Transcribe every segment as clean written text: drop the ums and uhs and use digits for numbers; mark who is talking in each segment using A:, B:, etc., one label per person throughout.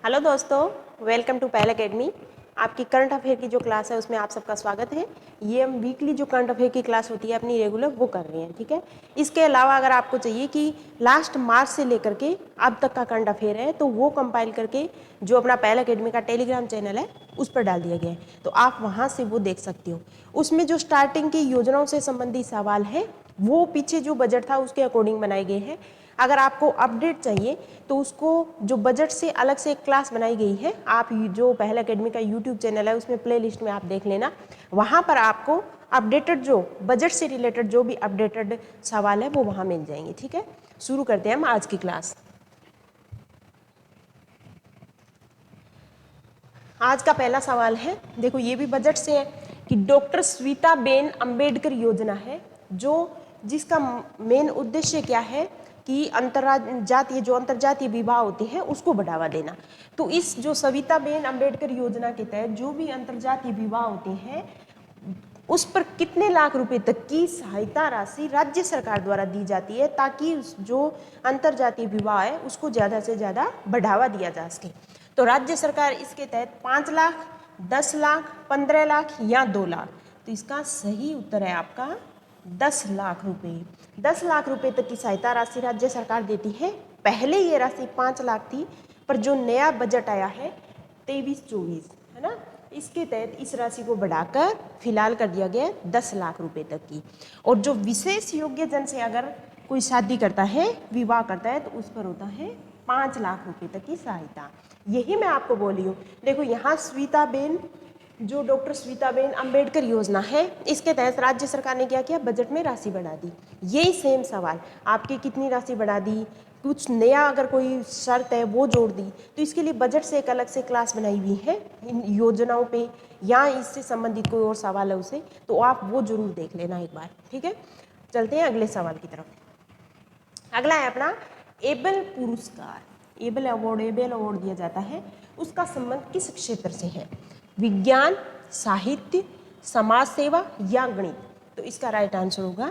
A: Hello दोस्तों, welcome to पहल academy. आपकी करंट अफेयर की जो क्लास है उसमें आप सबका स्वागत है। ये हम वीकली जो करंट अफेयर की क्लास होती है अपनी रेगुलर वो कर रहे हैं, ठीक है। इसके अलावा अगर आपको चाहिए कि लास्ट मार्च से लेकर के अब तक का करंट अफेयर है तो वो कंपाइल करके जो अपना पहल एकेडमी का टेलीग्राम चैनल है उस पर डाल दिया गया है, तो आप वहाँ से वो देख सकते हो। उसमें जो स्टार्टिंग की योजनाओं से संबंधित सवाल है वो पीछे जो बजट था उसके अकॉर्डिंग बनाए गए हैं। अगर आपको अपडेट चाहिए तो उसको जो बजट से अलग से एक क्लास बनाई गई है, आप जो पहल एकेडमी का यूट्यूब चैनल है उसमें प्ले लिस्ट में आप देख लेना। वहाँ पर आपको अपडेटेड जो बजट से रिलेटेड जो भी अपडेटेड सवाल है वो वहाँ मिल जाएंगे, ठीक है। शुरू करते हैं हम आज की क्लास। आज का पहला सवाल है, देखो ये भी बजट से है कि डॉक्टर स्वीताबेन अंबेडकर योजना है जिसका मेन उद्देश्य क्या है कि अंतरजातीय विवाह होते हैं उसको बढ़ावा देना। तो इस जो सविताबेन अंबेडकर योजना के तहत जो भी अंतरजातीय विवाह होते हैं उस पर कितने लाख रुपए तक की सहायता राशि राज्य सरकार द्वारा दी जाती है ताकि जो अंतरजातीय विवाह है उसको ज़्यादा से ज़्यादा बढ़ावा दिया जा सके। तो राज्य सरकार इसके तहत 5 लाख, 10 लाख, 15 लाख या 2 लाख। तो इसका सही उत्तर है आपका 10 लाख रुपए। 10 लाख रुपए तक की सहायता राशि राज्य सरकार देती है। पहले ये राशि 5 लाख थी, पर जो नया बजट आया है 23-24 है ना, इसके तहत इस राशि को बढ़ाकर फिलहाल कर दिया गया 10 लाख रुपए तक की। और जो विशेष योग्य जन से अगर कोई शादी करता है, विवाह करता है, तो उस पर होता है 5 लाख रुपए तक की सहायता। यही मैं आपको बोली हूँ। देखो यहाँ स्वीताबेन जो डॉक्टर स्वीताबेन अंबेडकर योजना है इसके तहत राज्य सरकार ने क्या किया, बजट में राशि बढ़ा दी। यही सेम सवाल आपकी कितनी राशि बढ़ा दी, कुछ नया अगर कोई शर्त है वो जोड़ दी, तो इसके लिए बजट से एक अलग से क्लास बनाई हुई है इन योजनाओं पे या इससे संबंधित कोई और सवाल है उसे, तो आप वो जरूर देख लेना एक बार, ठीक है। चलते हैं अगले सवाल की तरफ। अगला है अपना एबल पुरस्कार। एबल अवार्ड दिया जाता है, उसका संबंध किस क्षेत्र से है? विज्ञान, साहित्य, समाज सेवा या गणित? तो इसका राइट आंसर होगा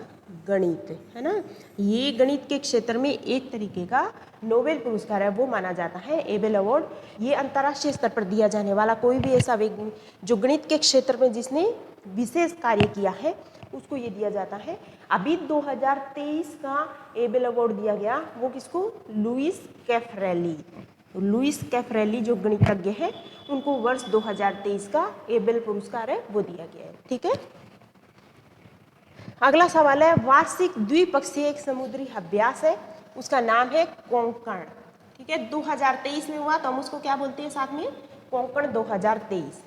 A: गणित, है ना। ये गणित के क्षेत्र में एक तरीके का नोबेल पुरस्कार है वो माना जाता है एबेल अवार्ड। ये अंतर्राष्ट्रीय स्तर पर दिया जाने वाला कोई भी ऐसा व्यक्ति जो गणित के क्षेत्र में जिसने विशेष कार्य किया है उसको ये दिया जाता है। अभी 2023 का एबेल अवार्ड दिया गया, वो किसको? Louis Caffarelli. लुइस कैफरेली जो गणितज्ञ हैं उनको वर्ष 2023 का एबेल पुरस्कार है वो दिया गया है, ठीक है। अगला सवाल है, वार्षिक द्विपक्षीय एक समुद्री अभ्यास है, उसका नाम है कोंकण, ठीक है। 2023 में हुआ तो हम उसको क्या बोलते हैं साथ में? कोंकण 2023।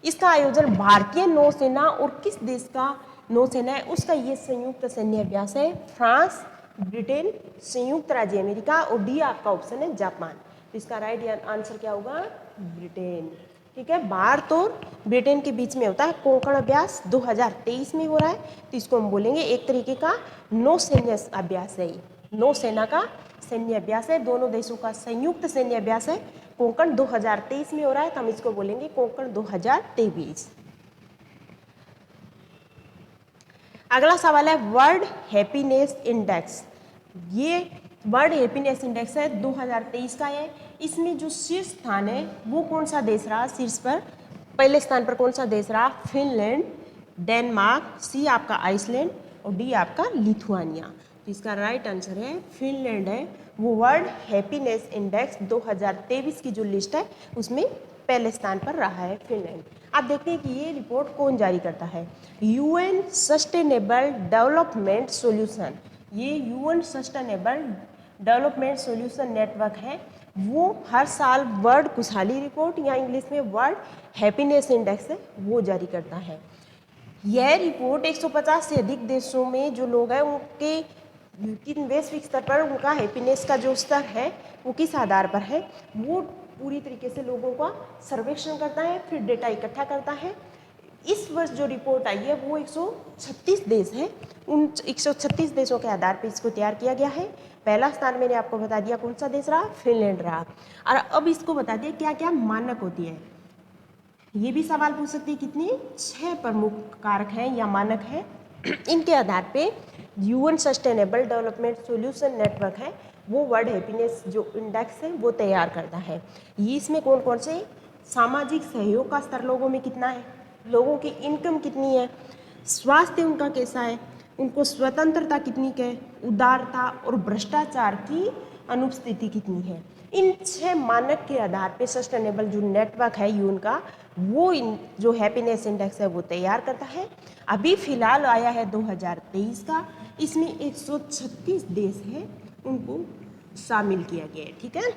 A: इसका आयोजन भारतीय नौसेना और किस देश का नौसेना है उसका ये संयुक्त सैन्य अभ्यास है? फ्रांस, ब्रिटेन, संयुक्त राज्य अमेरिका और डी आपका ऑप्शन है जापान। तो इसका राइट आंसर क्या होगा? ब्रिटेन, ठीक है। भारत और ब्रिटेन के बीच में होता है कोंकण अभ्यास, 2023 में हो रहा है, तो इसको हम बोलेंगे एक तरीके का नौसैन्य अभ्यास है। नौसेना का सैन्य अभ्यास है, दोनों देशों का संयुक्त सैन्य अभ्यास है। कोंकण 2023 में हो रहा है तो हम इसको बोलेंगे कोंकण 2023। अगला सवाल है वर्ल्ड हैप्पीनेस इंडेक्स। ये वर्ल्ड हैप्पीनेस इंडेक्स है 2023 का है। इसमें जो शीर्ष स्थान है वो कौन सा देश रहा? शीर्ष पर पहले स्थान पर कौन सा देश रहा? फिनलैंड, डेनमार्क, सी आपका आइसलैंड और डी आपका लिथुआनिया। तो इसका राइट आंसर है फिनलैंड है, वो वर्ल्ड हैप्पीनेस इंडेक्स 2023 की जो लिस्ट है उसमें पहले स्थान पर रहा है फिनलैंड। आप देखते हैं कि ये रिपोर्ट कौन जारी करता है? UN sustainable development solution. ये UN sustainable development solution network है, वो हर साल वर्ल्ड खुशहाली रिपोर्ट या इंग्लिश में वर्ल्ड हैप्पीनेस इंडेक्स है वो जारी करता है। यह रिपोर्ट 150 से अधिक देशों में जो लोग हैं उनके किन वैश्विक स्तर पर उनका हैप्पीनेस का जो स्तर है वो किस आधार पर है, वो पूरी तरीके से लोगों का सर्वेक्षण करता है, फिर डेटा इकट्ठा करता है। इस वर्ष जो रिपोर्ट आई है वो 136 देश हैं, उन 136 देशों के आधार पर इसको तैयार किया गया है। पहला स्थान मैंने आपको बता दिया कौन सा देश रहा? फिनलैंड रहा। और अब इसको बता दिया क्या क्या मानक होती है। ये भी सवाल पूछ सकती है कितनी? 6 प्रमुख कारक हैं या मानक हैं। इनके आधार पे UN sustainable development solution network है वो वर्ल्ड हैप्पीनेस जो इंडेक्स है वो तैयार करता है। ये इसमें कौन कौन से सामाजिक सहयोग का स्तर लोगों में कितना है, लोगों की इनकम कितनी है, स्वास्थ्य उनका कैसा है, उनको स्वतंत्रता कितनी है, उदारता और भ्रष्टाचार की अनुपस्थिति कितनी है। इन 6 मानक के आधार पे सस्टेनेबल जो नेटवर्क है यूएन का, वो जो हैप्पीनेस इंडेक्स है वो तैयार करता है। अभी फिलहाल आया है 2023 का, इसमें 136 देश हैं, उनको शामिल किया गया है। ठीक है,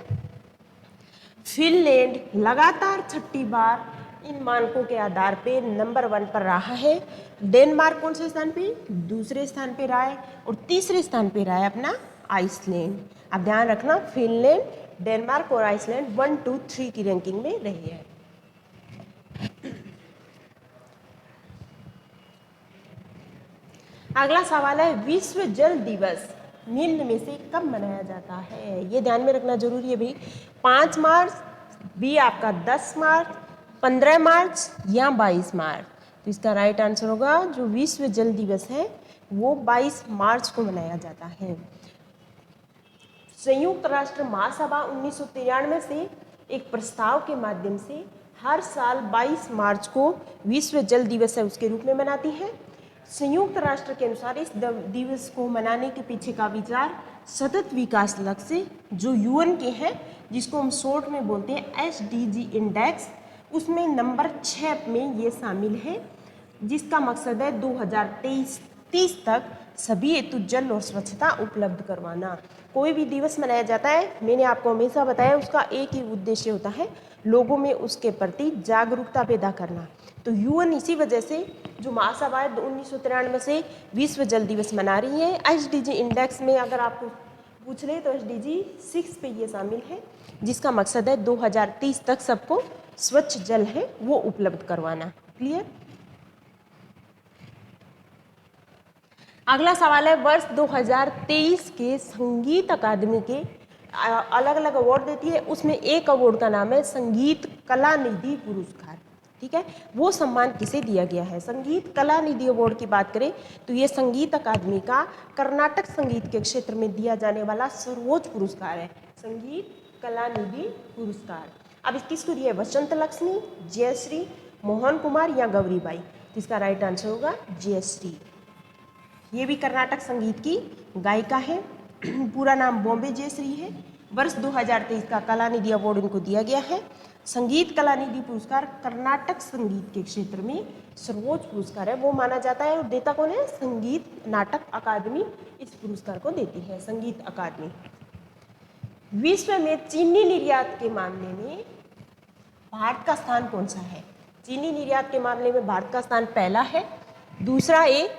A: फिनलैंड लगातार 6ठी बार इन मानकों के आधार पे नंबर 1 पर रहा है। डेनमार्क कौन से स्थान पे, दूसरे स्थान पे रहा है, और तीसरे स्थान पे रहा है अपना आइसलैंड। अब ध्यान रखना, फिनलैंड, डेनमार्क और आइसलैंड 1, 2, 3 की रैंकिंग में रहे हैं। अगला सवाल है, विश्व जल दिवस निम्न में से कब मनाया जाता है? ये ध्यान में रखना जरूरी है भाई। 5 मार्च, बी आपका 10 मार्च, 15 मार्च या 22 मार्च। तो इसका राइट आंसर होगा जो विश्व जल दिवस है वो 22 मार्च को मनाया जाता है। संयुक्त राष्ट्र महासभा 1993 से एक प्रस्ताव के माध्यम से हर साल 22 मार्च को विश्व जल दिवस है उसके रूप में मनाती है। संयुक्त राष्ट्र के अनुसार इस दिवस को मनाने के पीछे का विचार सतत विकास लक्ष्य जो यूएन के हैं, जिसको हम शॉर्ट में बोलते हैं एसडीजी इंडेक्स, उसमें नंबर 6 में ये शामिल है, जिसका मकसद है 2023-30 तक सभी हेतु जल और स्वच्छता उपलब्ध करवाना। कोई भी दिवस मनाया जाता है, मैंने आपको हमेशा बताया, उसका एक ही उद्देश्य होता है, लोगों में उसके प्रति जागरूकता पैदा करना। तो यूएन इसी वजह से जो महासभा 1993 से विश्व जल दिवस मना रही है। एसडीजी इंडेक्स में अगर आपको पूछ ले तो एसडीजी 6 पे ये शामिल है, जिसका मकसद है 2030 तक सबको स्वच्छ जल है वो उपलब्ध करवाना। क्लियर? अगला सवाल है, वर्ष 2023 के संगीत अकादमी के अलग अलग अवार्ड देती है, उसमें एक अवार्ड का नाम है संगीत कला निधि पुरस्कार। ठीक है, वो सम्मान किसे दिया गया है? संगीत कला निधि अवार्ड की बात करें तो ये संगीत अकादमी का कर्नाटक संगीत के क्षेत्र में दिया जाने वाला सर्वोच्च पुरस्कार है, संगीत कला निधि पुरस्कार। अब किसको दिया है? वसंत लक्ष्मी, जयश्री, मोहन कुमार या गौरीबाई? तो इसका राइट आंसर होगा जयश्री। ये भी कर्नाटक संगीत की गायिका है, पूरा नाम बॉम्बे जयश्री है। वर्ष 2023 का कलानिधि अवार्ड इनको दिया गया है। संगीत कलानिधि पुरस्कार कर्नाटक संगीत के क्षेत्र में सर्वोच्च पुरस्कार है, वो माना जाता है, और देता कौन है? संगीत नाटक अकादमी इस पुरस्कार को देती है, संगीत अकादमी। विश्व में चीनी निर्यात के मामले में भारत का स्थान कौन सा है? चीनी निर्यात के मामले में भारत का स्थान पहला है, दूसरा ए,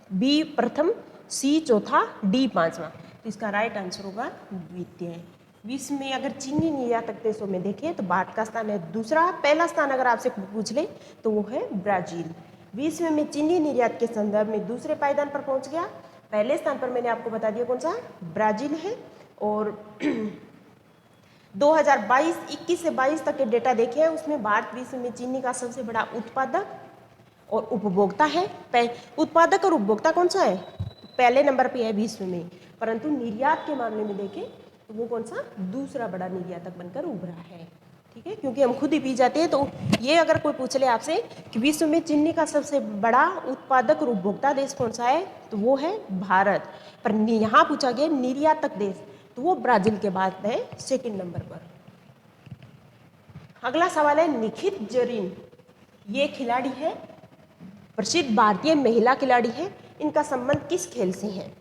A: बी प्रथम, सी चौथा, डी पांचवा। तो इसका राइट आंसर होगा द्वितीय। विश्व में अगर चीनी निर्यातक देशों में देखें तो भारत का स्थान है दूसरा। पहला स्थान अगर आपसे पूछ ले तो वो है ब्राजील। विश्व में चीनी निर्यात के संदर्भ में दूसरे पायदान पर पहुंच गया। पहले स्थान पर मैंने आपको बता दिया कौन सा, ब्राजील है। और 2021 से 22 तक के डेटा देखे हैं, उसमें भारत विश्व में चीनी का सबसे बड़ा उत्पादक और उपभोक्ता है। उत्पादक और उपभोक्ता कौन सा है? पहले नंबर पे है विश्व में, परंतु निर्यात के मामले में देखें तो वो कौन सा? दूसरा बड़ा निर्यातक बनकर उभरा है। ठीक है, क्योंकि हम खुद ही पी जाते हैं। तो ये अगर कोई पूछ ले आपसे कि विश्व में चीनी का सबसे बड़ा उत्पादक और उपभोक्ता देश कौन सा है, तो वो है भारत। पर यहाँ पूछा गया निर्यातक देश, तो वो ब्राजील के बाद है सेकंड नंबर पर। अगला सवाल है, निखित जरीन ये खिलाड़ी है, प्रसिद्ध भारतीय महिला खिलाड़ी है, इनका संबंध किस खेल से है?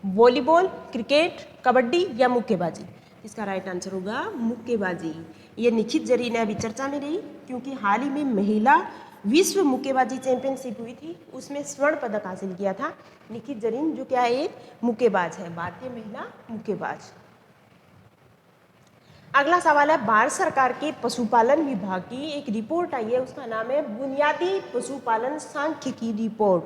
A: वॉलीबॉल, क्रिकेट, कबड्डी या मुक्केबाजी? इसका राइट आंसर होगा मुक्केबाजी। ये निखित जरीन अभी चर्चा में रही, क्योंकि हाल ही में महिला विश्व मुक्केबाजी चैंपियनशिप हुई थी, उसमें स्वर्ण पदक हासिल किया था निखित जरीन, जो क्या है? एक मुक्केबाज है, भारतीय महिला मुक्केबाज। अगला सवाल है, भारत सरकार के पशुपालन विभाग की एक रिपोर्ट आई है, उसका नाम है बुनियादी पशुपालन सांख्यिकी रिपोर्ट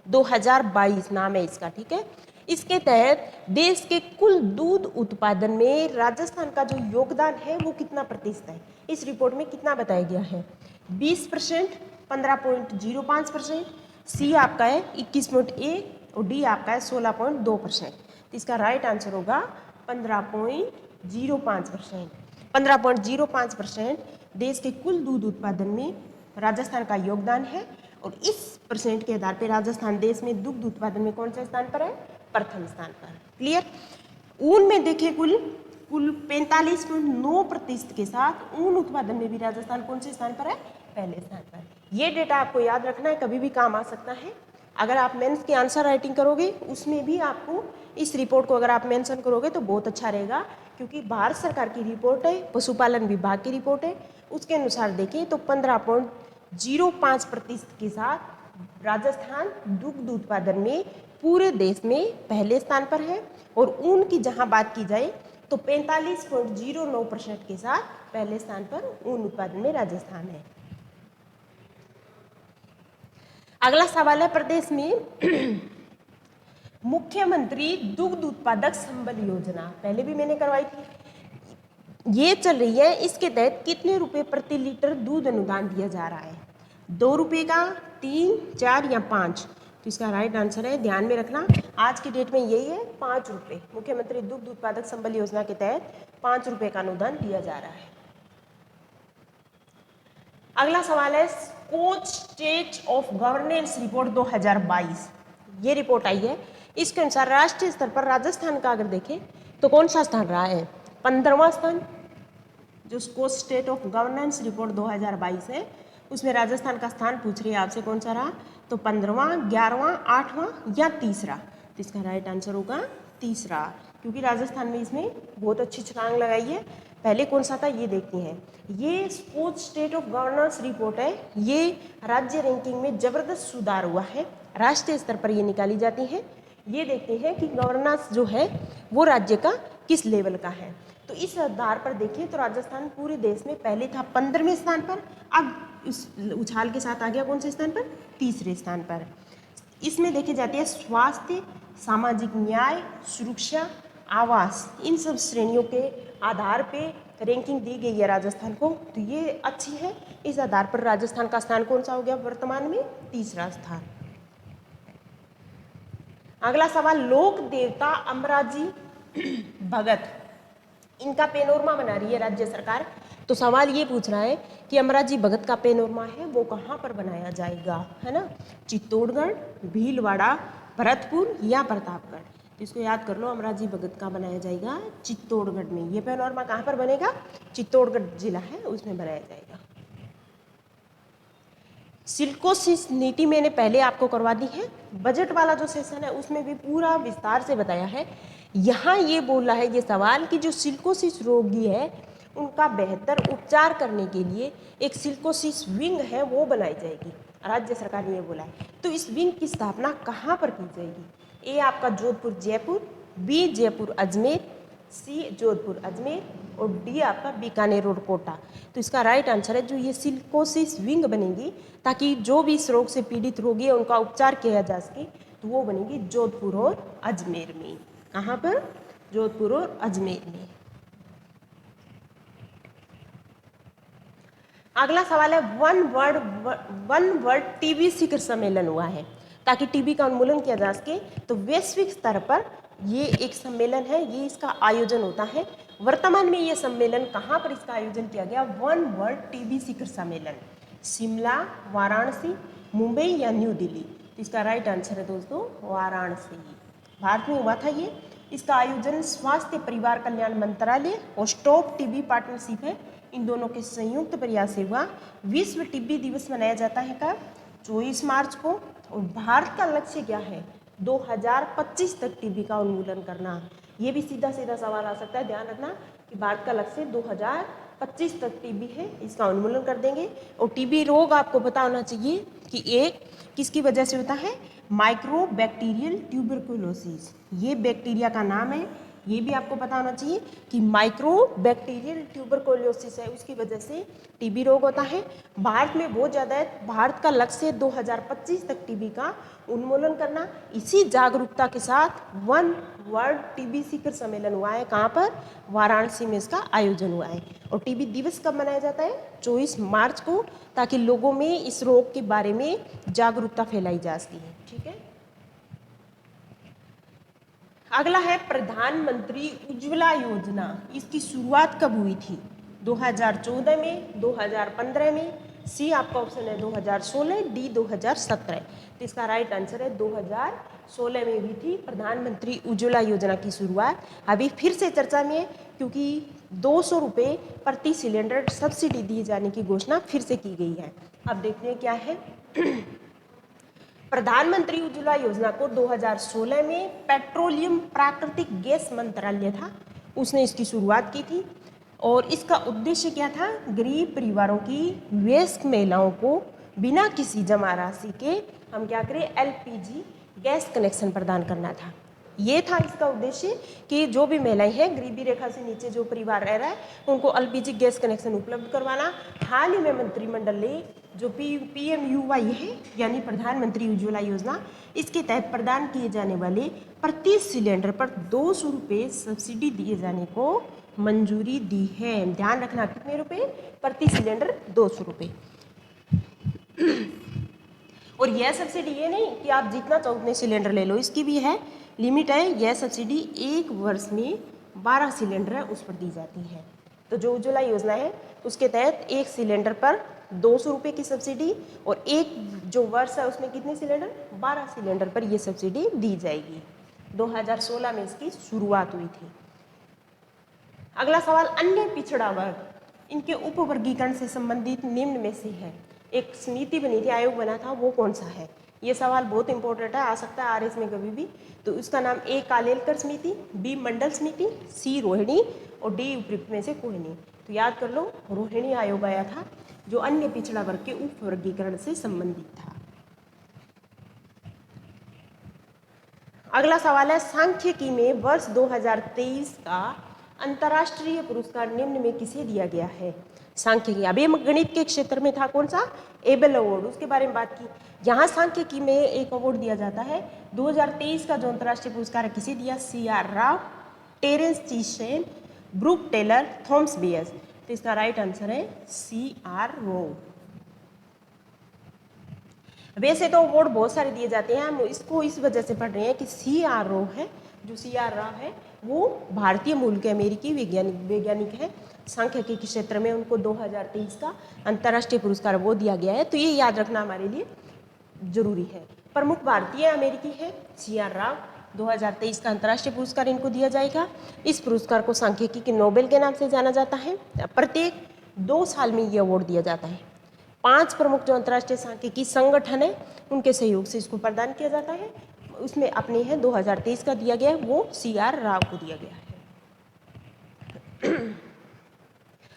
A: 2022 नाम है इसका। ठीक है, इसके तहत देश के कुल दूध उत्पादन में राजस्थान का जो योगदान है वो कितना प्रतिशत है? इस रिपोर्ट में कितना बताया गया है? 20%, 15.05%, सी आपका है 21.1 और डी आपका है 16.2%। तो इसका राइट आंसर होगा 15.05%। 15.05% देश के कुल दूध उत्पादन में राजस्थान का योगदान है और इस परसेंट के आधार पर राजस्थान देश में दुग्ध उत्पादन में कौन से स्थान पर है? प्रथम स्थान पर। क्लियर? ऊन में देखिए कुल 45.9% के साथ ऊन उत्पादन में भी राजस्थान कौन से स्थान पर है? पहले स्थान पर। ये डेटा आपको याद रखना है, कभी भी काम आ सकता है। अगर आप मेंस की आंसर राइटिंग करोगे उसमें भी आपको इस रिपोर्ट को अगर आप मेंशन करोगे तो बहुत अच्छा रहेगा, क्योंकि भारत सरकार की रिपोर्ट है, पशुपालन विभाग की रिपोर्ट है। उसके अनुसार देखें तो 15.05% के साथ राजस्थान दुग्ध उत्पादन में पूरे देश में पहले स्थान पर है। और ऊन की जहां बात की जाए तो 45.09% के साथ पहले स्थान पर ऊन उत्पादन में राजस्थान है। अगला सवाल है, प्रदेश में मुख्यमंत्री दुग्ध उत्पादक संबल योजना पहले भी मैंने करवाई थी, ये चल रही है। इसके तहत कितने रुपए प्रति लीटर दूध अनुदान दिया जा रहा है? 2 रुपये का, 3, 4 या 5? तो इसका राइट आंसर है, ध्यान में रखना, आज की डेट में यही है, 5 रुपये। मुख्यमंत्री दुग्ध उत्पादक संबल योजना के तहत 5 रुपये का अनुदान दिया जा रहा है। अगला सवाल है, coach state of governance report 2022, ये रिपोर्ट आई है। इसके अनुसार राष्ट्रीय स्तर पर राजस्थान का अगर देखें तो कौन सा स्थान रहा है? 15वां स्थान। जो coach state of governance report 2022 है उसमें राजस्थान का स्थान पूछ रही है आपसे, कौन सा रहा? तो 15वां, 11वां, 8वां या तीसरा? तो इसका राइट आंसर होगा तीसरा, क्योंकि राजस्थान में इसमें बहुत अच्छी छलांग लगाई है। पहले कौन सा था ये देखते हैं। ये sports state of governance report है, ये राज्य रैंकिंग में जबरदस्त सुधार हुआ है, राष्ट्रीय स्तर पर ये निकाली जाती है। ये देखते हैं कि गवर्नेंस जो है वो राज्य का किस लेवल का है। तो इस आधार पर देखिए तो राजस्थान पूरे देश में पहले था 15वें स्थान पर, अब इस उछाल के साथ आ गया कौन से स्थान पर? तीसरे स्थान पर। इसमें देखी जाती है स्वास्थ्य, सामाजिक न्याय, सुरक्षा, आवास, इन सब श्रेणियों के आधार पे रैंकिंग दी गई है राजस्थान को, तो ये अच्छी है। इस आधार पर राजस्थान का स्थान कौन सा हो गया वर्तमान में? तीसरा स्थान। अगला सवाल, लोक देवता अमराजी भगत, इनका पेनोरमा बना रही है राज्य सरकार। तो सवाल ये पूछ रहा है कि अमराजी भगत का पेनोरमा है वो कहाँ पर बनाया जाएगा, है ना? चित्तौड़गढ़, भीलवाड़ा, भरतपुर या प्रतापगढ़? तो इसको याद कर लो, अमराजी भगत का बनाया जाएगा चित्तौड़गढ़ में। ये पेनोरमा कहाँ पर बनेगा? चित्तौड़गढ़ जिला है उसमें बनाया जाएगा। सिल्कोसिस नीति मैंने पहले आपको करवा दी है, बजट वाला जो सेशन है उसमें भी पूरा विस्तार से बताया है। यहाँ ये बोल रहा है ये सवाल कि जो सिल्कोसिस रोगी है उनका बेहतर उपचार करने के लिए एक सिल्कोसिस विंग है वो बनाई जाएगी, राज्य सरकार ने ये बोला है। तो इस विंग की स्थापना कहाँ पर की जाएगी? ए आपका जोधपुर जयपुर, बी जयपुर अजमेर, सी जोधपुर अजमेर और डी आपका बीकानेर और कोटा। तो इसका राइट आंसर है जो ये सिल्कोसिस विंग बनेगी ताकि जो भी इस रोग से पीड़ित रोगी है उनका उपचार किया जा सके, तो वो बनेगी जोधपुर और अजमेर में। कहाँ पर? जोधपुर और अजमेर में। अगला सवाल है, वन वर्ल्ड टीबी शिखर सम्मेलन हुआ है ताकि टीबी का उन्मूलन किया जा सके। तो वैश्विक स्तर पर ये एक सम्मेलन है, ये इसका आयोजन होता है। वर्तमान में ये सम्मेलन कहाँ पर इसका आयोजन किया गया? वन वर्ल्ड टीबी शिखर सम्मेलन शिमला, वाराणसी, मुंबई या न्यू दिल्ली? तो इसका राइट आंसर है दोस्तों वाराणसी, भारत में हुआ था ये। इसका आयोजन स्वास्थ्य परिवार कल्याण मंत्रालय और स्टॉप टीबी पार्टनरशिप है, इन दोनों के संयुक्त प्रयास से हुआ। विश्व टीबी दिवस मनाया जाता है कब? 24 मार्च को। और भारत का लक्ष्य क्या है? 2025 तक टीबी का उन्मूलन करना। ये भी सीधा सीधा सवाल आ सकता है, ध्यान रखना कि भारत का लक्ष्य 2025 तक टीबी है, इसका उन्मूलन कर देंगे। और टीबी रोग आपको पता होना चाहिए कि एक किसकी वजह से होता है? माइक्रोबैक्टीरियल ट्यूबरकुलोसिस, ये बैक्टीरिया का नाम है। ये भी आपको पता होना चाहिए कि माइक्रोबैक्टीरियल ट्यूबरकुलोसिस है, उसकी वजह से टीबी रोग होता है। भारत में बहुत ज़्यादा है, भारत का लक्ष्य 2025 तक टीबी का उन्मूलन करना। इसी जागरूकता के साथ वन वर्ल्ड टीबी शिखर सम्मेलन हुआ है, कहाँ पर? वाराणसी में इसका आयोजन हुआ है। और टीबी दिवस कब मनाया जाता है? 24 मार्च को, ताकि लोगों में इस रोग के बारे में जागरूकता फैलाई जा सके। ठीक है। अगला है प्रधानमंत्री उज्ज्वला योजना। इसकी शुरुआत कब हुई थी? 2014 में, 2015 में, सी आपका ऑप्शन है 2016, डी 2017। तो इसका राइट आंसर है 2016 में हुई थी प्रधानमंत्री उज्ज्वला योजना की शुरुआत। अभी फिर से चर्चा में है क्योंकि 200 रुपये प्रति सिलेंडर सब्सिडी दिए जाने की घोषणा फिर से की गई है। अब देखते हैं क्या है। प्रधानमंत्री उज्ज्वला योजना को 2016 में पेट्रोलियम प्राकृतिक गैस मंत्रालय था, उसने इसकी शुरुआत की थी। और इसका उद्देश्य क्या था? गरीब परिवारों की वयस्क महिलाओं को बिना किसी जमा राशि के हम क्या करें, एलपीजी गैस कनेक्शन प्रदान करना था। ये था इसका उद्देश्य कि जो भी महिलाएं हैं, गरीबी रेखा से नीचे जो परिवार रह रहा है, उनको एलपीजी गैस कनेक्शन उपलब्ध करवाना। हाल ही में मंत्रिमंडल ने जो पीएमयूवाई है यानी प्रधानमंत्री उज्ज्वला योजना, इसके तहत प्रदान किए जाने वाले प्रति सिलेंडर पर 200 रुपये सब्सिडी दिए जाने को मंजूरी दी है। ध्यान रखना, कितने रुपए? प्रति सिलेंडर 200 रुपये। और यह सब्सिडी ये नहीं कि आप जितना चाहो उतने सिलेंडर ले लो, इसकी भी है लिमिट है। यह सब्सिडी 1 वर्ष में 12 सिलेंडर है उस पर दी जाती है। तो जो उज्ज्वला योजना है उसके तहत 1 सिलेंडर पर 200 रुपये की सब्सिडी, और एक जो वर्ष है उसमें कितने सिलेंडर? 12 सिलेंडर पर यह सब्सिडी दी जाएगी। 2016 में इसकी शुरुआत हुई थी। अगला सवाल, अन्य पिछड़ा वर्ग, इनके उपवर्गीकरण से संबंधित निम्न में से है। एक समिति बनी थी, आयोग बना था, वो कौन सा है? ये सवाल बहुत इंपॉर्टेंट है, आ सकता है आरएस में कभी भी। तो उसका नाम ए कालेलकर समिति, बी मंडल समिति, सी रोहिणी और डी उपयुक्त में से कोई नहीं। तो याद कर लो, रोहिणी आयोग आया था जो अन्य पिछड़ा वर्ग के उपवर्गीकरण से संबंधित था। अगला सवाल है, सांख्यिकी में वर्ष 2023 का अंतर्राष्ट्रीय पुरस्कार निम्न में किसे दिया गया है? सांख्यिकी, अभी गणित के क्षेत्र में था कौन सा? एबेल अवार्ड, उसके बारे में बात की। यहाँ सांख्यिकी में एक अवार्ड दिया जाता है। 2023 का जो अंतर्राष्ट्रीय पुरस्कार है किसे दिया? CR Rao, Terence Chesen, Brook Taylor, Thomas Bayes. तो इसका राइट आंसर है CR राव। वैसे तो अवार्ड बहुत सारे दिए जाते हैं, हम इसको इस वजह से पढ़ रहे हैं कि CR राव है, जो CR राव है वो भारतीय मूल के अमेरिकी वैज्ञानिक है। सांख्यिकी के क्षेत्र में उनको 2023 का अंतर्राष्ट्रीय पुरस्कार वो दिया गया है। तो ये याद रखना हमारे लिए जरूरी है। प्रमुख भारतीय अमेरिकी है CR राव। 2023 का अंतर्राष्ट्रीय पुरस्कार इनको दिया जाएगा। इस पुरस्कार को सांख्यिकी के नोबेल के नाम से जाना जाता है। प्रत्येक 2 साल में ये अवार्ड दिया जाता है। 5 प्रमुख जो अंतर्राष्ट्रीय सांख्यिकी संगठन है उनके सहयोग से इसको प्रदान किया जाता है। उसमें अपने हैं 2023 का दिया गया है, वो CR राव को दिया गया है।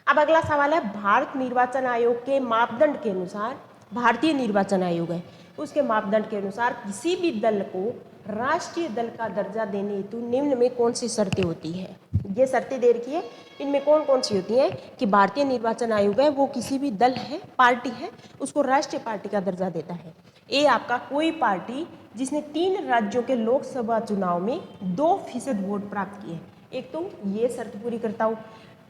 A: अब अगला सवाल है, भारत निर्वाचन आयोग के मापदंड के अनुसार, भारतीय निर्वाचन आयोग है उसके मापदंड के अनुसार किसी भी दल को राष्ट्रीय दल का दर्जा देने हेतु निम्न में कौन सी शर्तें होती है? ये शर्तें दे रखी है, इनमें कौन कौन सी होती हैं कि भारतीय निर्वाचन आयोग है वो किसी भी दल है, पार्टी है, उसको राष्ट्रीय पार्टी का दर्जा देता है। ए आपका, कोई पार्टी जिसने 3 राज्यों के लोकसभा चुनाव में 2% वोट प्राप्त किए। एक तो ये शर्त पूरी करता हूँ।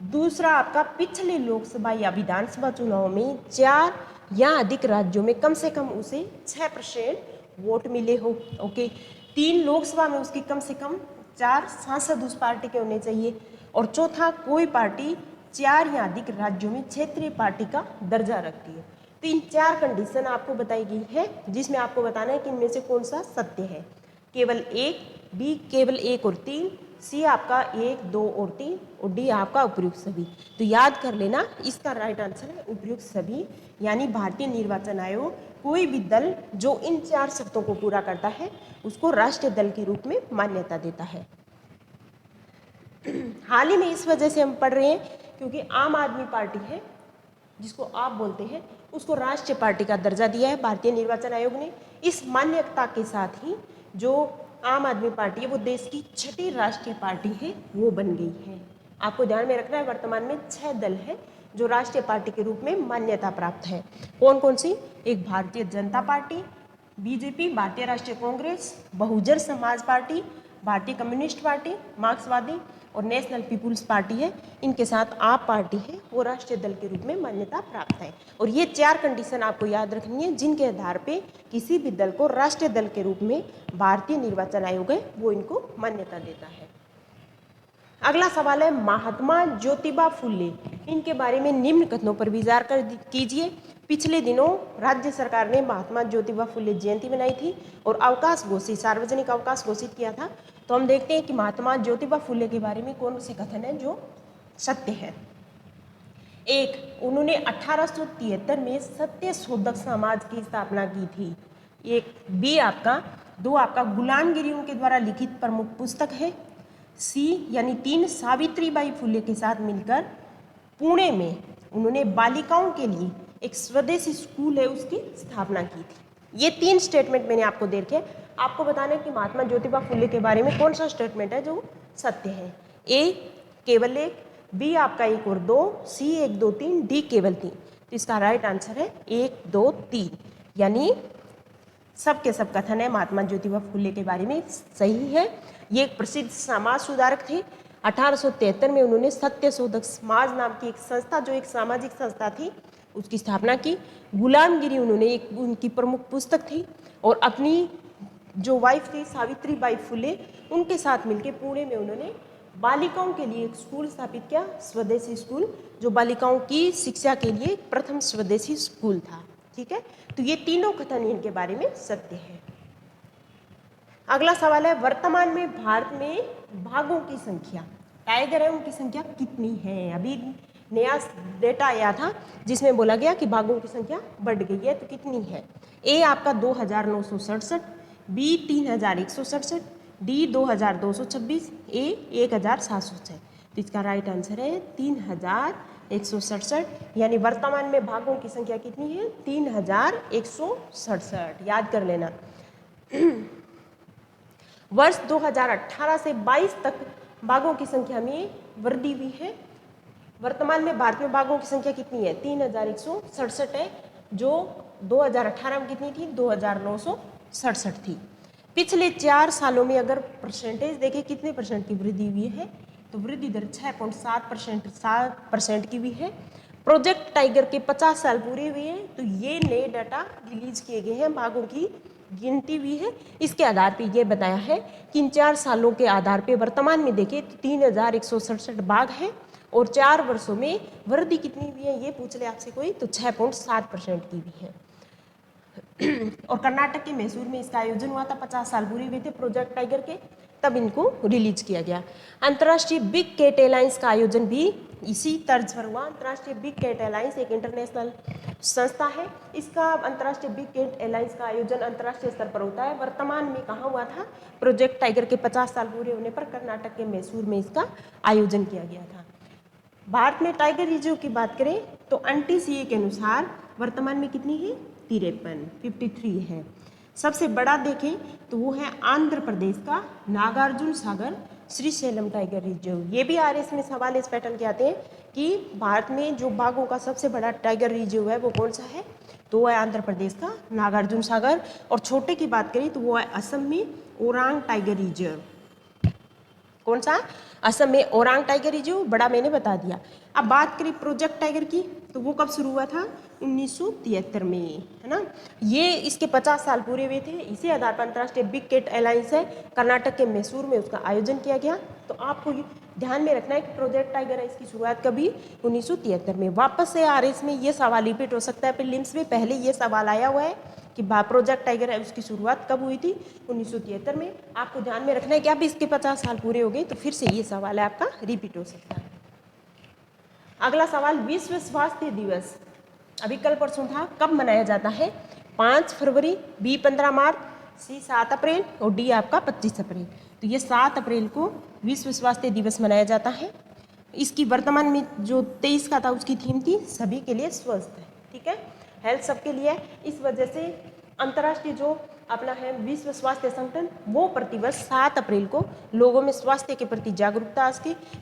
A: दूसरा आपका, पिछले लोकसभा या विधानसभा चुनाव में 4 या अधिक राज्यों में कम से कम उसे 6% वोट मिले हो। ओके, 3 लोकसभा में उसकी कम से कम 4 सांसद उस पार्टी के होने चाहिए। और चौथा, कोई पार्टी 4 या अधिक राज्यों में क्षेत्रीय पार्टी का दर्जा रखती है। तो इन 4 कंडीशन आपको बताई गई है, जिसमें आपको बताना है कि इनमें से कौन सा सत्य है। केवल 1, बी केवल 1 और 3, सी आपका 1, 2 और 3 और डी आपका उपयुक्त सभी। तो याद कर लेना, इसका राइट आंसर है उपयुक्त सभी। यानी भारतीय निर्वाचन आयोग कोई भी दल जो इन 4 शर्तों को पूरा करता है उसको राष्ट्रीय दल के रूप में मान्यता देता है। हाल ही में इस वजह से हम पढ़ रहे हैं क्योंकि आम आदमी पार्टी है, जिसको आप बोलते हैं, उसको राष्ट्रीय पार्टी का दर्जा दिया है भारतीय निर्वाचन आयोग ने। इस मान्यता के साथ ही जो आम आदमी पार्टी है वो देश की 6ठी राष्ट्रीय पार्टी है, वो बन गई है। आपको ध्यान में रखना है, वर्तमान में 6 दल है जो राष्ट्रीय पार्टी के रूप में मान्यता प्राप्त है। कौन कौन सी? एक भारतीय जनता पार्टी, बीजेपी, भारतीय राष्ट्रीय कांग्रेस, बहुजन समाज पार्टी, भारतीय कम्युनिस्ट पार्टी, मार्क्सवादी और नेशनल पीपुल्स पार्टी है, इनके साथ आप पार्टी है वो राष्ट्रीय दल के रूप में मान्यता प्राप्त है। और ये 4 कंडीशन आपको याद रखनी है जिनके आधार पे किसी भी दल को राष्ट्रीय दल के रूप में भारतीय निर्वाचन आयोग है वो इनको मान्यता देता है। अगला सवाल है महात्मा ज्योतिबा फुले, इनके बारे में निम्न कथनों पर विचार कर कीजिए। पिछले दिनों राज्य सरकार ने महात्मा ज्योतिबा फुले जयंती मनाई थी और अवकाश घोषित, सार्वजनिक अवकाश घोषित किया था। तो हम देखते हैं कि महात्मा ज्योतिबा फुले के बारे में कौन से कथन है जो सत्य है। एक, उन्होंने 1873 में सत्य शोधक समाज की स्थापना की थी। एक बी आपका, दो आपका गुलामगिरी उनके द्वारा लिखित प्रमुख पुस्तक है। सी यानी 3, सावित्रीबाई फुले के साथ मिलकर पुणे में उन्होंने बालिकाओं के लिए एक स्वदेशी स्कूल है उसकी स्थापना की थी। ये 3 स्टेटमेंट मैंने आपको दे रखे। आपको बताना है कि महात्मा ज्योतिबा फुले के बारे में कौन सा स्टेटमेंट है जो सत्य है। ए केवल 1, बी आपका 1 और 2, सी 1 2 3, डी केवल 3। तो इसका राइट आंसर है 1 2 3, यानी सब के सब कथन है महात्मा ज्योतिबा फुले के बारे में सही है। ये एक प्रसिद्ध समाज सुधारक थे। 1873 में उन्होंने सत्य शोधक समाज नाम की एक संस्था, जो एक सामाजिक संस्था थी, उसकी स्थापना की। गुलामगिरी उन्होंने एक उनकी प्रमुख पुस्तक थी और अपनी जो वाइफ थी सावित्रीबाई फुले, उनके साथ मिलकर पुणे में उन्होंने बालिकाओं के लिए एक स्कूल स्थापित किया, स्वदेशी स्कूल, जो बालिकाओं की शिक्षा के लिए प्रथम स्वदेशी स्कूल था। ठीक है, तो ये तीनों कथन इनके बारे में सत्य है। अगला सवाल है वर्तमान में भारत में बाघों की संख्या, टाइगर है उनकी संख्या कितनी है। अभी नया डेटा आया था जिसमें बोला गया कि बाघों की संख्या बढ़ गई है, तो कितनी है। ए आपका 2967, बी 3167, डी 2226, ए 1706। तो इसका राइट आंसर है 3167, यानी वर्तमान में बाघों की संख्या कितनी है 3167, याद कर लेना। वर्ष 2018 से 22 तक बाघों की संख्या में वृद्धि हुई है। वर्तमान में भारत में बाघों की संख्या कितनी है 3167 है, जो 2018 में कितनी थी 2967 थी। पिछले 4 सालों में अगर परसेंटेज देखें कितने परसेंट की वृद्धि हुई है, तो वृद्धि दर 6.7% की हुई है। प्रोजेक्ट टाइगर के 50 साल पूरे हुए हैं, तो ये नए डाटा रिलीज किए गए हैं, बाघों की गिनती हुई है। इसके आधार पर यह बताया है कि इन 4 सालों के आधार पर वर्तमान में देखें तो 3167 बाघ है और 4 वर्षों में वृद्धि कितनी हुई है ये पूछ ले आपसे कोई, तो 6.7% की हुई है। और कर्नाटक के मैसूर में इसका आयोजन हुआ था, 50 साल पूरे हुए थे प्रोजेक्ट टाइगर के, तब इनको रिलीज किया गया। अंतर्राष्ट्रीय बिग कैट एलायंस का आयोजन भी इसी तर्ज पर हुआ। अंतर्राष्ट्रीय बिग कैट एलायंस एक इंटरनेशनल संस्था है। इसका अंतर्राष्ट्रीय बिग कैट एलायंस का आयोजन अंतर्राष्ट्रीय स्तर पर होता है। वर्तमान में कहाँ हुआ था, प्रोजेक्ट टाइगर के 50 साल पूरे होने पर कर्नाटक के मैसूर में इसका आयोजन किया गया था। भारत में टाइगर रिजर्व की बात करें तो NTCA के अनुसार वर्तमान में कितनी है 53 है। सबसे बड़ा देखें तो वो है आंध्र प्रदेश का नागार्जुन सागर श्रीशैलम टाइगर रिजर्व। ये भी RS में सवाल इस पैटर्न के आते हैं कि भारत में जो बाघों का सबसे बड़ा टाइगर रिजर्व है वो कौन सा है, तो वो है आंध्र प्रदेश का नागार्जुन सागर। और छोटे की बात करें तो वो है असम में ओरांग टाइगर रिजर्व। कौन सा, असम में ओरांग टाइगर रिजर्व, बड़ा मैंने बता दिया। अब बात करें प्रोजेक्ट टाइगर की, तो वो कब शुरू हुआ था 1973 में, है ना। ये इसके 50 साल पूरे हुए थे। इसी आधार पर अंतर्राष्ट्रीय बिग कैट एलायंस है, कर्नाटक के मैसूर में उसका आयोजन किया गया। तो आपको ध्यान में रखना है कि प्रोजेक्ट टाइगर है इसकी शुरुआत कभी 1973 में। वापस से RS में ये सवाल रिपीट हो सकता है, प्रीलिम्स में पहले ये सवाल आया हुआ है कि प्रोजेक्ट टाइगर है उसकी शुरुआत कब हुई थी 1973 में। आपको ध्यान में रखना है कि अब इसके 50 साल पूरे हो गए, तो फिर से ये सवाल है आपका रिपीट हो सकता है। अगला सवाल, विश्व स्वास्थ्य दिवस अभी कल परसों था, कब मनाया जाता है, 5 फरवरी, बी 15 मार्च, सी 7 अप्रैल और डी आपका 25 अप्रैल। तो ये 7 अप्रैल को विश्व स्वास्थ्य दिवस मनाया जाता है। इसकी वर्तमान में जो 23 का था उसकी थीम थी सभी के लिए स्वस्थ है, ठीक है, हेल्थ सबके लिए। इस वजह से अंतर्राष्ट्रीय जो अपना है विश्व स्वास्थ्य संगठन, वो प्रतिवर्ष 7 अप्रैल को लोगों में स्वास्थ्य के प्रति जागरूकता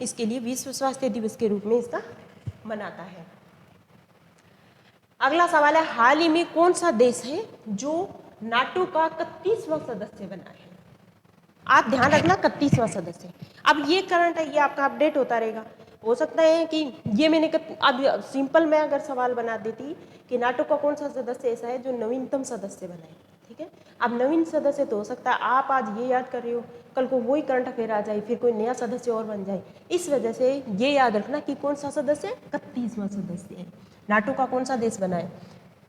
A: इसके लिए विश्व स्वास्थ्य दिवस के रूप में इसका मनाता है। अगला सवाल है, हाल ही में कौन सा देश है जो नाटो का 31वां सदस्य बना है। आप ध्यान रखना 31वां सदस्य। अब ये करंट है, ये आपका अपडेट होता रहेगा। हो सकता है कि ये मैंने अब सिंपल मैं अगर सवाल बना देती कि नाटो का कौन सा सदस्य ऐसा है जो नवीनतम सदस्य बनाए, ठीक है। अब नवीन सदस्य तो हो सकता है आप आज ये याद कर रहे हो, कल को वही करंट अफेयर आ जाए, फिर कोई नया सदस्य और बन जाए। इस वजह से ये याद रखना कि कौन सा सदस्य 31वां सदस्य है। नाटो का कौन सा देश बना है?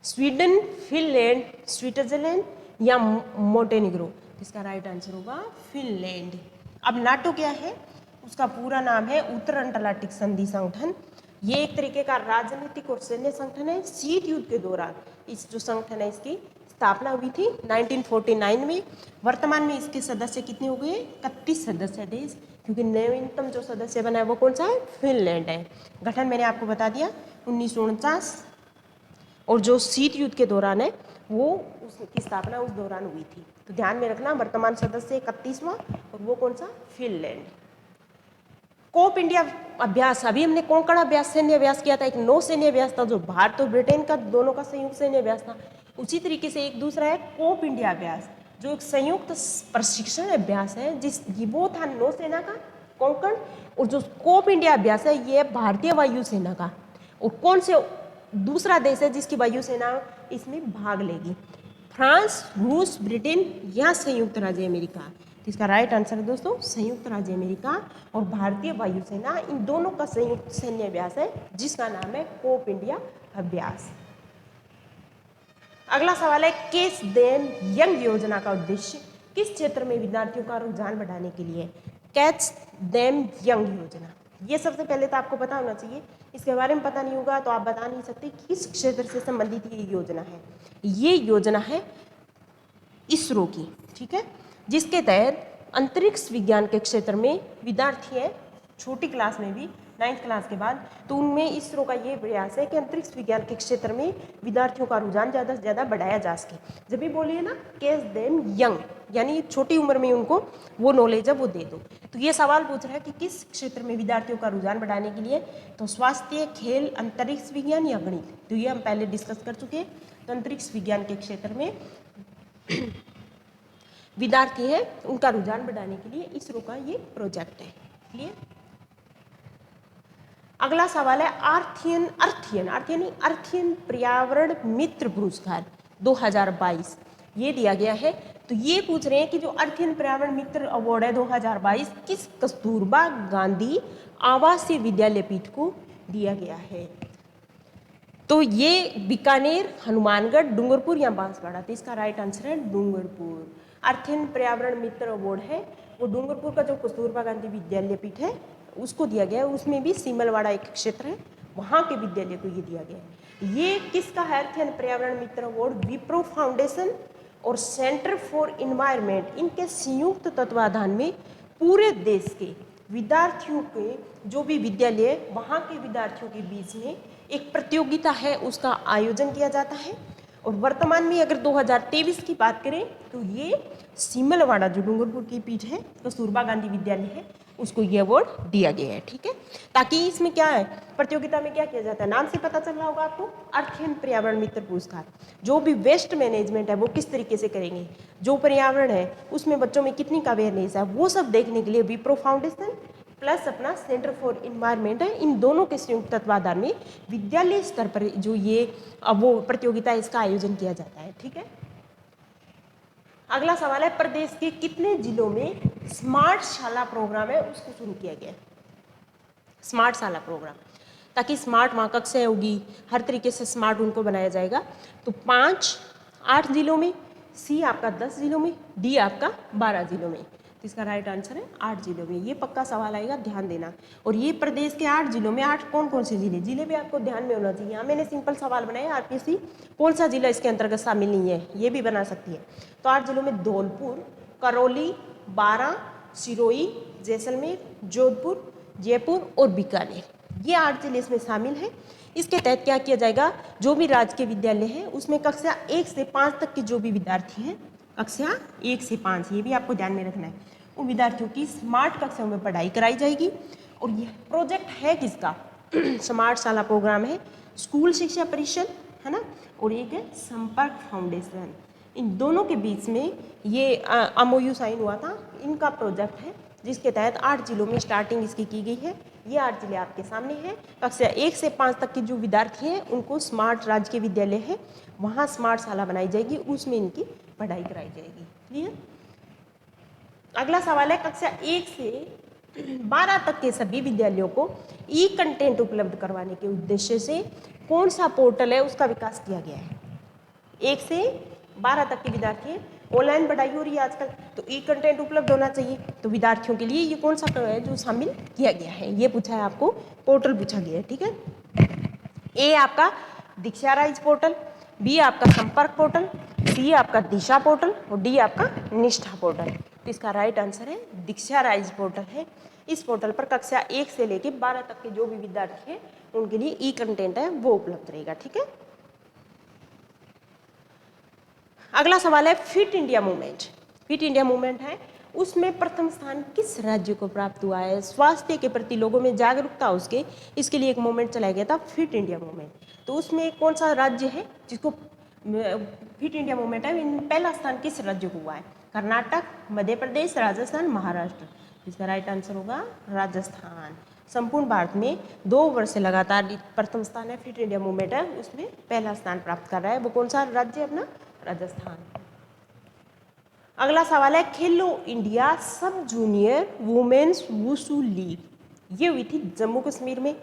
A: स्वीडन, फिनलैंड, स्विट्जरलैंड या मोंटेनिग्रो? इसका राइट आंसर होगा फिनलैंड। अब नाटो क्या है? उसका पूरा नाम है उत्तर अटलांटिक संधि संगठन। ये एक तरीके का राजनीतिक और सैन्य संगठन है। शीत युद्ध के दौरान इस जो संगठन है इसकी स्थापना हुई थी 1949 में। वर्तमान में इसके सदस्य कितने हो गए? 31 सदस्य देश, क्योंकि नवीनतम जो सदस्य बना है वो कौन सा है? फिनलैंड है। गठन मैंने आपको बता दिया 1949, और जो शीत युद्ध के दौरान है वो उसकी स्थापना उस दौरान हुई थी। तो ध्यान में रखना वर्तमान सदस्य 31वां, और वो कौन सा? फिनलैंड। कोप इंडिया अभ्यास, अभी हमने कोंकण अभ्यास सैन्य अभ्यास किया था, एक नौ सैन्य अभ्यास था जो भारत और ब्रिटेन का दोनों का संयुक्त सैन्य अभ्यास था। उसी तरीके से एक दूसरा है कोप इंडिया अभ्यास, जो एक संयुक्त प्रशिक्षण अभ्यास है, जिस वो था नौसेना का कोंकण, और जो कोप इंडिया अभ्यास है ये भारतीय वायुसेना का। और कौन से दूसरा देश है जिसकी वायुसेना इसमें भाग लेगी? फ्रांस, रूस, ब्रिटेन या संयुक्त राज्य अमेरिका? तो इसका राइट आंसर है दोस्तों संयुक्त राज्य अमेरिका और भारतीय वायुसेना, इन दोनों का संयुक्त सैन्य अभ्यास है जिसका नाम है कोप इंडिया अभ्यास। अगला सवाल है केस देम यंग योजना का उद्देश्य किस क्षेत्र में विद्यार्थियों का रुझान बढ़ाने के लिए? कैच देम यंग योजना, ये सबसे पहले तो आपको पता होना चाहिए। इसके बारे में पता नहीं होगा तो आप बता नहीं सकते किस क्षेत्र से संबंधित ये योजना है। ये योजना है इसरो की, ठीक है, जिसके तहत अंतरिक्ष विज्ञान के क्षेत्र में विद्यार्थी है छोटी क्लास में भी 9th क्लास के बाद, तो उनमें इसरो का ये प्रयास है कि अंतरिक्ष विज्ञान के क्षेत्र में विद्यार्थियों का रुझान ज़्यादा से ज़्यादा बढ़ाया जा सके। जब भी बोलिए ना केस देम यंग, यानी छोटी उम्र में उनको वो नॉलेज है वो दे दो। तो ये सवाल पूछ रहा है कि किस क्षेत्र में विद्यार्थियों का रुझान बढ़ाने के लिए? तो स्वास्थ्य, खेल, अंतरिक्ष विज्ञान या गणित? तो ये हम पहले डिस्कस कर चुके हैं। तो अंतरिक्ष विज्ञान के क्षेत्र में विद्यार्थी है उनका रुझान बढ़ाने के लिए इसरो का ये प्रोजेक्ट है। क्लियर? अगला सवाल है अर्थियन पर्यावरण मित्र पुरस्कार 2022 ये दिया गया है। तो ये पूछ रहे हैं कि जो अर्थियन पर्यावरण मित्र अवार्ड है 2022 किस कस्तूरबा गांधी आवासीय विद्यालय पीठ को दिया गया है? तो ये बीकानेर, हनुमानगढ़, डूंगरपुर या बांसवाड़ा? तो इसका राइट आंसर है डूंगरपुर। अर्थियन पर्यावरण मित्र अवार्ड है वो डूंगरपुर का जो कस्तूरबा गांधी विद्यालय पीठ है उसको दिया गया है। उसमें भी सीमलवाड़ा एक क्षेत्र है, वहाँ के विद्यालय को ये दिया गया है। ये किसका है अर्थियन पर्यावरण मित्र अवार्ड? विप्रो फाउंडेशन और सेंटर फॉर इन्वायरमेंट, इनके संयुक्त तत्वाधान में पूरे देश के विद्यार्थियों के जो भी विद्यालय वहाँ के विद्यार्थियों के बीच में एक प्रतियोगिता है उसका आयोजन किया जाता है। और वर्तमान में अगर 2023 की बात करें तो ये सीमलवाड़ा जो डूंगरपुर की पीठ है कस्तूरबा गांधी विद्यालय है उसको ये अवार्ड दिया गया है, ठीक है। ताकि इसमें क्या है प्रतियोगिता में क्या किया जाता है, नाम से पता चल रहा होगा आपको, अर्थियन पर्यावरण मित्र पुरस्कार। जो भी वेस्ट मैनेजमेंट है वो किस तरीके से करेंगे, जो पर्यावरण है उसमें बच्चों में कितनी का अवेयरनेस है, वो सब देखने के लिए विप्रो फाउंडेशन प्लस अपना सेंटर फॉर इन्वायरमेंट है, इन दोनों के संयुक्त तत्वाधान में विद्यालय स्तर पर जो ये वो प्रतियोगिता है इसका आयोजन किया जाता है, ठीक है। अगला सवाल है प्रदेश के कितने जिलों में स्मार्ट शाला प्रोग्राम है उसको शुरू किया गया? स्मार्ट शाला प्रोग्राम, ताकि स्मार्ट वहाँ कक्षाएं होगी, हर तरीके से स्मार्ट उनको बनाया जाएगा। तो 8 जिलों में, सी आपका 10 जिलों में, डी आपका 12 जिलों में। तो इसका राइट आंसर है 8 जिलों में। ये पक्का सवाल आएगा, ध्यान देना। और ये प्रदेश के 8 जिलों में 8 कौन कौन से जिले भी आपको ध्यान में होना चाहिए। यहाँ मैंने सिंपल सवाल बनाया, आरपीएससी कौन सा जिला इसके अंतर्गत शामिल नहीं है ये भी बना सकती है। तो 8 जिलों में धौलपुर, करौली, बारां, सिरोही, जैसलमेर, जोधपुर, जयपुर और बीकानेर, ये 8 जिले इसमें शामिल हैं। इसके तहत क्या किया जाएगा, जो भी राजकीय विद्यालय है उसमें कक्षा 1 से 5 तक के जो भी विद्यार्थी हैं, कक्षा 1 से 5, ये भी आपको ध्यान में रखना है, उन विद्यार्थियों की स्मार्ट कक्षाओं में पढ़ाई कराई जाएगी। और यह प्रोजेक्ट है किसका स्मार्ट शाला प्रोग्राम है स्कूल शिक्षा परिषद, है ना, और एक है संपर्क फाउंडेशन। इन दोनों के बीच में ये MOU साइन हुआ था। इनका प्रोजेक्ट है जिसके तहत 8 जिलों में स्टार्टिंग इसकी की गई है। ये 8 जिले आपके सामने हैं। कक्षा 1 से 5 तक के जो विद्यार्थी हैं उनको स्मार्ट राजकीय विद्यालय है, वहाँ स्मार्ट शाला बनाई जाएगी, उसमें इनकी पढ़ाई कराई जाएगी। क्लियर। अगला सवाल है, कक्षा 1 से 12 तक के सभी विद्यालयों को ई कंटेंट उपलब्ध करवाने के उद्देश्य से कौन सा पोर्टल है उसका विकास किया गया है। 1 से 12 तक के विद्यार्थी हैं, ऑनलाइन पढ़ाई हो रही है आजकल, तो ई कंटेंट उपलब्ध होना चाहिए। तो विद्यार्थियों के लिए ये कौन सा है जो शामिल किया गया है, ये पूछा है आपको, पोर्टल पूछा गया है। ठीक है। ए आपका दीक्षा राइज पोर्टल, बी आपका संपर्क पोर्टल, सी आपका दिशा पोर्टल और डी आपका निष्ठा पोर्टल। तो इसका राइट आंसर है दीक्षा राइज पोर्टल है। इस पोर्टल पर कक्षा 1 से लेकर 12 तक के जो भी विद्यार्थी हैं उनके लिए ई कंटेंट है वो उपलब्ध रहेगा। ठीक है। अगला सवाल है, fit India movement. Fit India movement है, उसमें प्रथम स्थान किस राज्य को प्राप्त हुआ है। स्वास्थ्य के प्रति लोगों में जागरूकता उसके, इसके लिए एक मूवमेंट चलाया गया था, फिट इंडिया मूवमेंट। तो उसमें कौन सा राज्य है जिसको फिट इंडिया मूवमेंट है, इनमें पहला स्थान किस राज्य को हुआ है। कर्नाटक, मध्य प्रदेश, राजस्थान, महाराष्ट्र। इसका राइट आंसर होगा राजस्थान। संपूर्ण भारत में 2 वर्ष से लगातार प्रथम स्थान है फिट इंडिया मूवमेंट है, उसमें पहला स्थान प्राप्त कर रहा है। वो कौन सा राज्य है अपना, राजस्थान। अगला सवाल है, खेलो इंडिया सब जूनियर वुमेन्स वुशु लीग, ये हुई थी जम्मू कश्मीर में।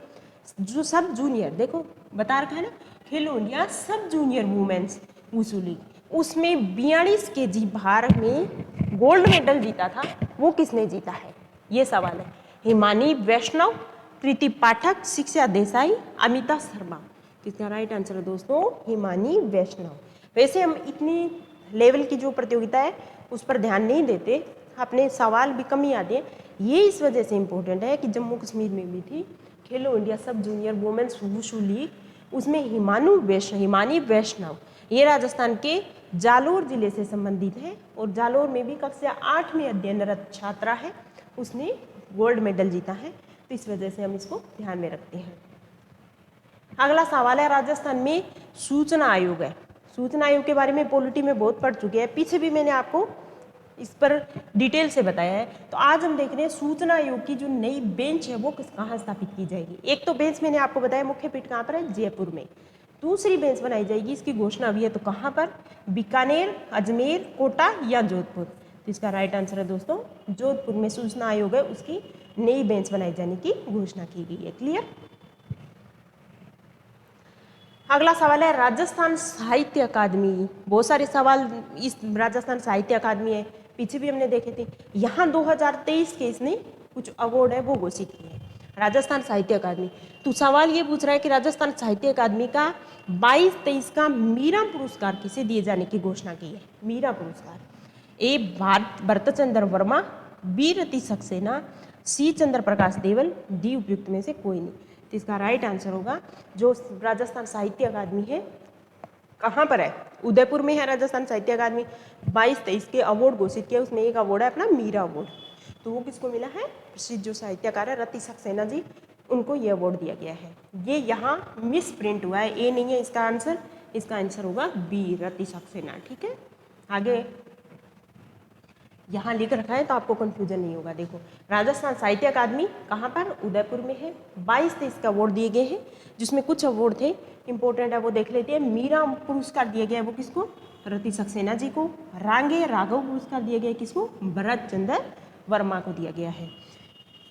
A: जो सब जूनियर, देखो बता रखा है ना, खेलो इंडिया सब जूनियर वुमेन्स वुशु लीग, उसमें 42 kg भार में गोल्ड मेडल जीता था, वो किसने जीता है, ये सवाल है। हिमानी वैष्णव, कृति पाठक, शिक्षा देसाई, अमिता शर्मा। किसका राइट आंसर है दोस्तों, हिमानी वैष्णव। वैसे हम इतनी लेवल की जो प्रतियोगिता है उस पर ध्यान नहीं देते, अपने सवाल भी कम ही आते हैं। ये इस वजह से इम्पोर्टेंट है कि जम्मू कश्मीर में भी थी खेलो इंडिया सब जूनियर वुमेन्स वुशु लीग, उसमें हिमानी वैष्णव ये राजस्थान के जालोर जिले से संबंधित है और जालोर में भी कक्षा 8 में अध्ययनरत छात्रा है, उसने गोल्ड मेडल जीता है, तो इस वजह से हम इसको ध्यान में रखते हैं। अगला सवाल है, राजस्थान में सूचना आयोग है। सूचना आयोग के बारे में पॉलिटी में बहुत पढ़ चुके हैं, पीछे भी मैंने आपको इस पर डिटेल से बताया है। तो आज हम देख रहे हैं सूचना आयोग की जो नई बेंच है वो कहाँ स्थापित की जाएगी। एक तो बेंच मैंने आपको बताया मुख्य पीठ कहाँ पर है, जयपुर में। दूसरी बेंच बनाई जाएगी, इसकी घोषणा हुई है, तो कहाँ पर, बीकानेर, अजमेर, कोटा या जोधपुर। तो इसका राइट आंसर है दोस्तों जोधपुर में सूचना आयोग है, उसकी नई बेंच बनाई जाने की घोषणा की गई है। क्लियर। अगला सवाल है, राजस्थान साहित्य अकादमी। बहुत सारे सवाल इस राजस्थान साहित्य अकादमी है, पीछे भी हमने देखे थे। यहाँ 2023 के इसने कुछ अवार्ड है वो घोषित किए हैं, राजस्थान साहित्य अकादमी। तो सवाल ये पूछ रहा है कि राजस्थान साहित्य अकादमी का 22-23 का मीरा पुरस्कार किसे दिए जाने की घोषणा की है। मीरा पुरस्कार, ए भरत चंद्र वर्मा, बी रति सक्सेना, सी चंद्र प्रकाश देवल, डी उपयुक्त में से कोई नहीं। तो इसका राइट आंसर होगा जो राजस्थान साहित्य अकादमी है, कहाँ पर है, उदयपुर में है राजस्थान साहित्य अकादमी। 22-23 के अवार्ड घोषित किया, उसमें एक अवार्ड है अपना मीरा अवार्ड। तो वो किसको मिला है, प्रसिद्ध जो साहित्यकार है रति सक्सेना जी, उनको ये अवार्ड दिया गया है। ये यहाँ मिस प्रिंट हुआ है, ए नहीं है इसका आंसर, इसका आंसर होगा बी रति सक्सेना। ठीक है। आगे यहाँ लिख रखा है तो आपको कंफ्यूजन नहीं होगा। देखो राजस्थान साहित्य अकादमी कहाँ पर, उदयपुर में है। 22-23 के अवार्ड दिए गए हैं, जिसमें कुछ अवार्ड थे इंपॉर्टेंट है वो देख लेते हैं। मीरा पुरस्कार दिया गया है वो किसको, रति सक्सेना जी को। रांगे राघव पुरस्कार दिया गया है किसको, भरत चंद्र वर्मा को दिया गया है।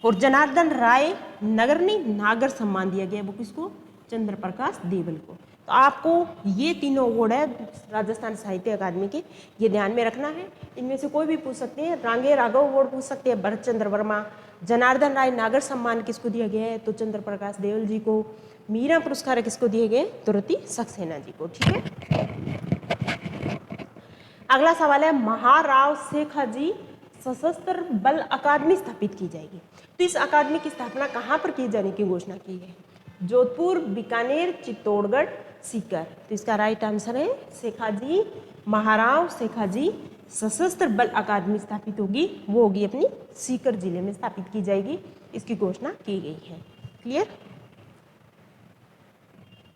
A: और जनार्दन राय नगरनी नागर सम्मान दिया गया है वो किसको, चंद्र प्रकाश देवल को। तो आपको ये तीनों अवार्ड है राजस्थान साहित्य अकादमी के, ये ध्यान में रखना है। इनमें से कोई भी पूछ सकते हैं, रांगे राघव अवार्ड पूछ सकते हैं भरत चंद्र वर्मा, जनार्दन राय नागर सम्मान किसको दिया गया है तो चंद्र प्रकाश देवल जी को, मीरा पुरस्कार किसको दिए गए तो रति सक्सेना जी को। ठीक है। अगला सवाल है, महाराव शेखाजी सशस्त्र बल अकादमी स्थापित की जाएगी। तो इस अकादमी की स्थापना कहाँ पर की जाने की घोषणा की है, जोधपुर, बीकानेर, चित्तौड़गढ़, सीकर। तो इसका राइट आंसर है शेखाजी, महाराव शेखाजी सशस्त्र बल अकादमी स्थापित होगी, वो होगी अपनी सीकर जिले में स्थापित की जाएगी, इसकी घोषणा की गई है। क्लियर।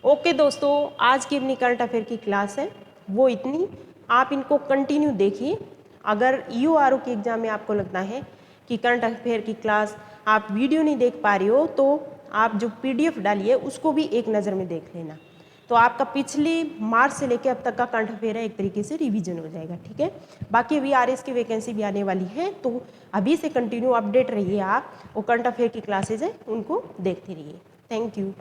A: ओके दोस्तों, आज की अपनी करंट अफेयर की क्लास है वो इतनी। आप इनको कंटिन्यू देखिए। अगर यूआरओ के एग्ज़ाम में आपको लगता है कि करंट अफेयर की क्लास आप वीडियो नहीं देख पा रही हो, तो आप जो पीडीएफ डालिए उसको भी एक नज़र में देख लेना। तो आपका पिछले मार्च से लेकर अब तक का करंट अफेयर है एक तरीके से रिवीजन हो जाएगा, ठीक है। बाकी अभी आरएस की वैकेंसी भी आने वाली है, तो अभी से कंटिन्यू अपडेट रहिए आप। वो करंट अफेयर की क्लासेज है उनको देखते रहिए। Thank you.